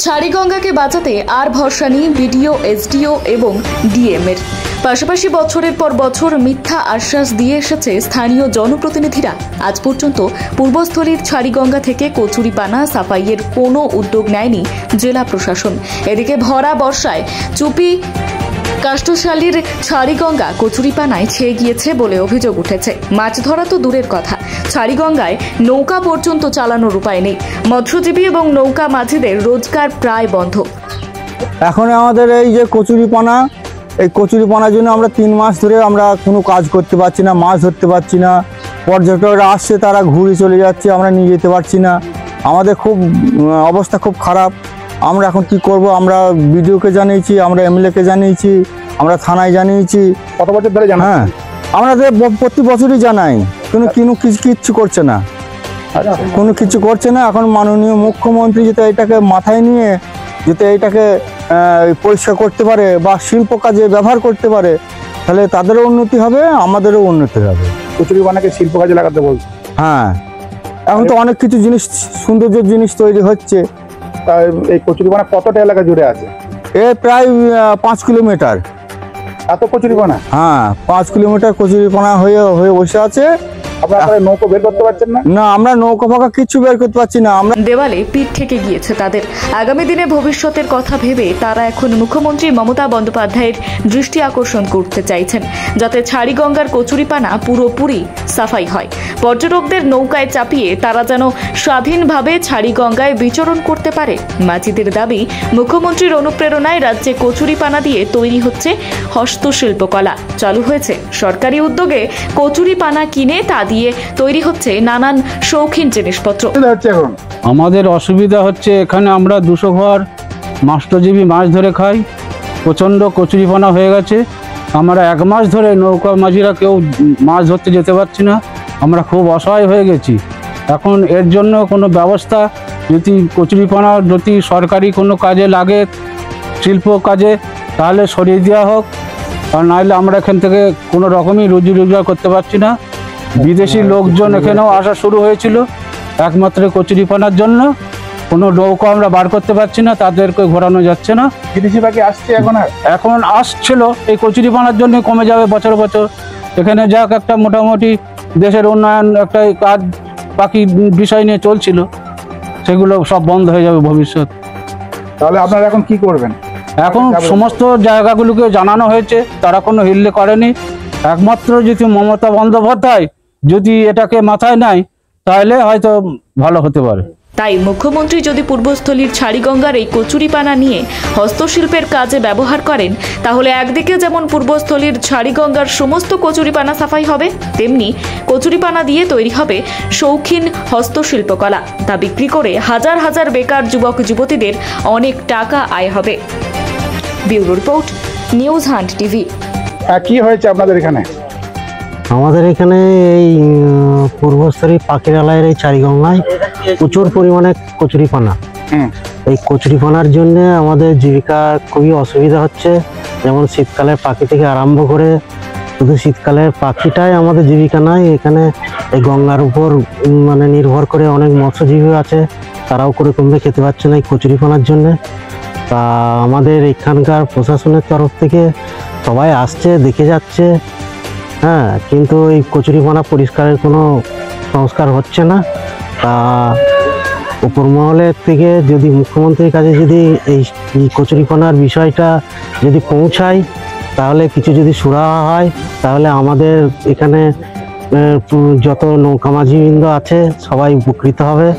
ছাড়িগঙ্গাকে বাঁচাতে আর ভরসা নেই বিডিও, এসডিও এবং ডিএম-এর। পাশাপাশি বছরের পর বছর মিথ্যা আশ্বাস দিয়ে এসেছে স্থানীয় জনপ্রতিনিধিরা। আজ পর্যন্ত পূর্বস্থলীর ছাড়িগঙ্গা থেকে কচুরিপানা সাফাইয়ের কোনো উদ্যোগ নেয়নি জেলা প্রশাসন। এদিকে ভরা বর্ষায় চুপি কাষ্ঠশালীর ছাড়িগঙ্গা কচুরিপানায় ছেয়ে গিয়েছে বলে অভিযোগ উঠেছে। মাছ ধরা তো দূরের কথা, ছাড়িগঙ্গায় নৌকা পর্যন্ত চালানোর উপায় নেই। মৎস্যজীবী এবং নৌকা মাঝিদের রোজগার প্রায় বন্ধ। এখন আমাদের এই যে কচুরিপানা, এই কচুরিপানার জন্য আমরা 3 মাস ধরে আমরা কোনো কাজ করতে পারছি না, মাছ ধরতে পারছি না। পর্যটকরা আসছে, তারা ঘুরে চলে যাচ্ছে, আমরা নিয়ে যেতে পারছি না। আমাদের খুব অবস্থা খুব খারাপ। আমরা এখন কি করব? আমরা বিডিওকে জানিয়েছি, আমরা এমএলএকে জানিয়েছি, আমরা থানায় জানিয়েছি। কত বছর ধরে জানান? হ্যাঁ, আমরা প্রতি বছরই জানাই, কিন্তু কিচ্ছু করছে না, কোনো কিছু করছে না। এখন মাননীয় মুখ্যমন্ত্রী যাতে এটাকে মাথায় নিয়ে যাতে এটাকে পরিষ্কার করতে পারে বা শিল্প কাজে ব্যবহার করতে পারে, তাহলে তাদেরও উন্নতি হবে, আমাদেরও উন্নতি হবে। কচুরিপানাকে শিল্প কাজে লাগাতে বলছে। হ্যাঁ, এখন তো অনেক কিছু জিনিস, সৌন্দর্যের জিনিস তৈরি হচ্ছে। এই কচুরিপানা কতটা এলাকা জুড়ে আছে? প্রায় 5 কিলোমিটার। এত কচুরিপানা? হ্যাঁ, 5 কিলোমিটার কচুরিপানা হয়ে বসে আছে। আপনারা নৌকো বের করতে পারছেন না? না, আমরা নৌকা ফাঁকা কিচ্ছু বের করতে পারছি না। আমরা দেওয়ালে পিঠ থেকে গিয়েছে তাদের। আগামী দিনে ভবিষ্যতের কথা ভেবে তারা এখন মুখ্যমন্ত্রী মমতা বন্দ্যোপাধ্যায়ের দৃষ্টি আকর্ষণ করতে চাইছেন, যাতে ছাড়িগঙ্গার কচুরিপানা পুরোপুরি সাফাই হয়। পর্যটকদের নৌকায় চাপিয়ে তারা যেন স্বাধীনভাবে ছাড়িগঙ্গায় বিচরণ করতে পারে। মাঝিদের দাবি, মুখ্যমন্ত্রীর অনুপ্রেরণায় রাজ্যে কচুরিপানা দিয়ে তৈরি হচ্ছে হস্তশিল্পকলা। চালু হয়েছে সরকারি উদ্যোগে কচুরিপানা কিনে তা দিয়ে তৈরি হচ্ছে নানান শৌখিন জিনিসপত্র। আমাদের অসুবিধা হচ্ছে, এখানে আমরা 200 ঘর মৎস্যজীবী মাছ ধরে খাই। প্রচণ্ড কচুরিপানা হয়ে গেছে। আমরা 1 মাস ধরে নৌকা মাঝিরা কেউ মাছ ধরতে যেতে পারছি না। আমরা খুব অসহায় হয়ে গেছি। এখন এর জন্য কোনো ব্যবস্থা যদি কচুরিপানা যদি সরকারি কোনো কাজে লাগে, শিল্প কাজে, তাহলে সরিয়ে দেওয়া হোক। আর নাহলে আমরা এখান থেকে কোনো রকমই রুজি রোজগার করতে পারছি না। বিদেশি লোকজন এখানেও আসা শুরু হয়েছিল একমাত্র কচুরিপানার জন্য। কোনো নৌকা আমরা বার করতে পারছি না, তাদেরকে ঘোরানো যাচ্ছে না। বিদেশি পাখি আসছে এখন আসছিল, এই কচুরিপানার জন্য কমে যাবে বছর বছর। এখানে যাক একটা মোটামুটি দেশের উন্নয়ন একটা কাজ বাকি বিষয় নিয়ে চলছিল, সেগুলো সব বন্ধ হয়ে যাবে ভবিষ্যৎ। তাহলে আপনারা এখন কি করবেন? এখন সমস্ত জায়গাগুলোকে জানানো হয়েছে, তারা কোনো হিল্লে করেনি। একমাত্র যদি মমতা বন্দ্যোপাধ্যায় যদি এটাকে মাথায় নেয়, তাহলে হয়তো ভালো হতে পারে। তাই মুখ্যমন্ত্রী যদি পূর্বস্থলীর ছাড়িগঙ্গার এই কচুরিপানা নিয়ে হস্তশিল্পের কাজে ব্যবহার করেন, তাহলে একদিকে যেমন পূর্বস্থলীর ছাড়িগঙ্গার সমস্ত কচুরিপানা সাফাই হবে, তেমনি কচুরিপানা দিয়ে তৈরি হবে শৌখিন হস্তশিল্পকলা। তা বিক্রি করে হাজার হাজার বেকার যুবক যুবতীদের অনেক টাকা আয় হবে। Bureau report, news hunt TV. কি হয়েছে আপনাদের এখানে? আমাদের এখানে এই পূর্বস্থলী পাখিরালয়ের এই ছাড়িগঙ্গায় প্রচুর পরিমাণে কচুরিপানা। এই কচুরিপানার জন্য আমাদের জীবিকা খুবই অসুবিধা হচ্ছে। যেমন শীতকালের পাখি থেকে আরম্ভ করে শুধু শীতকালের পাখিটাই আমাদের জীবিকা নয়, এখানে এই গঙ্গার উপর মানে নির্ভর করে অনেক মৎস্যজীবী আছে, তারাও করে কমবে খেতে পারছে না এই কচুরিপানার জন্যে। তা আমাদের এখানকার প্রশাসনের তরফ থেকে সবাই আসছে, দেখে যাচ্ছে, হ্যাঁ, কিন্তু এই কচুরিপানা পরিষ্কারের কোনো সংস্কার হচ্ছে না। তা উপর মহলের থেকে যদি মুখ্যমন্ত্রীর কাছে যদি এই কচুরিপানার বিষয়টা যদি পৌঁছায়, তাহলে কিছু যদি সুরাহা হয়, তাহলে আমাদের এখানে যত নৌকা মাঝিবৃন্দ আছে সবাই উপকৃত হবে।